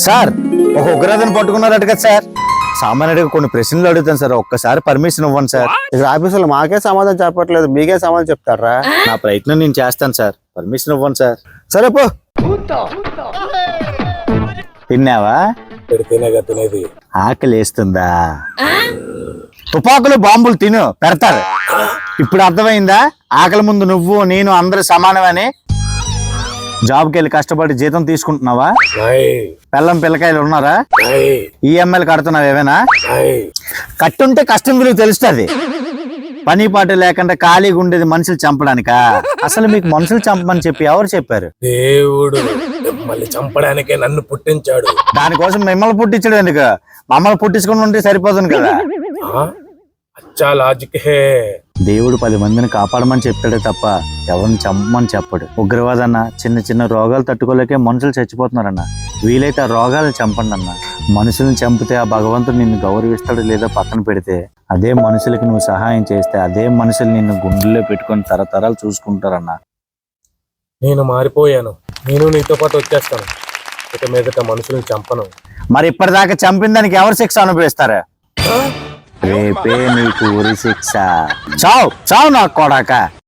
Sir ఒక ఉగ్రవాదిని పట్టుకున్నారట కదా sir. సామాన్యుడిగా కొన్ని ప్రశ్నలు అడుగుతాను సార్, ఒక్కసారి పర్మిషన్ ఇవ్వండి సార్. ఇక్కడ ఆఫీసులో మాకే సమాధానం చెప్పట్లేదు, మీకే సమాధానం చెప్తారా? నా ప్రయత్నం నేను చేస్తాను సార్, పర్మిషన్ ఇవ్వండి సార్. సరే పో. తిన్నావా? పెడితేనేగా తినేది. ఆకలి వేస్తుందా? తుపాకులు బాంబులు తిను పెడతారు. ఇప్పుడు అర్థమైందా? ఆకలి ముందు నువ్వు నేను అందరూ సమానమని. జాబ్కి వెళ్ళి కష్టపడి జీతం తీసుకుంటున్నావా? పిల్లం పిల్లకాయలు ఉన్నారా? ఈఎంఐలు కడుతున్నావు ఏమైనా? కట్టుంటే కష్టం విలువ తెలుస్తుంది. పని పాట లేకుండా ఖాళీగా ఉండేది మనుషులు చంపడానికా? అసలు మీకు మనుషులు చంపమని చెప్పి ఎవరు చెప్పారు? దేవుడు మళ్ళీ చంపడానికే నన్ను పుట్టించాడు. దానికోసం మిమ్మల్ని పుట్టించడం ఎందుకు? మమ్మల్ని పుట్టించుకుని ఉంటే సరిపోతుంది కదా. అచ్చా లాజిక్ హే. దేవుడు 10 మందిని కాపాడమని చెప్పాడే తప్ప ఎవరిని చంపమని చెప్పడు. ఉగ్రవాదన్న చిన్న చిన్న రోగాలు తట్టుకోలేకే మనుషులు చచ్చిపోతున్నారన్న. వీలైతే ఆ రోగాలను చంపండి అన్న. మనుషుల్ని చంపితే ఆ భగవంతుడు నిన్ను గౌరవిస్తాడు లేదా పక్కన పెడితే, అదే మనుషులకి నువ్వు సహాయం చేస్తే అదే మనుషులు నిన్ను గుండెల్లో పెట్టుకొని తరతరాలు చూసుకుంటారన్న. నేను మారిపోయాను, నేను నీతో పాటు వచ్చేస్తాను. ఇక మీదట మనుషుల్ని చంపను. మరి ఇప్పటిదాకా చంపిన దానికి ఎవరు శిక్ష అనుభవిస్తారు? రేపే నీకు ఉరి శిక్ష. చావు చావు నాకు కొడాక.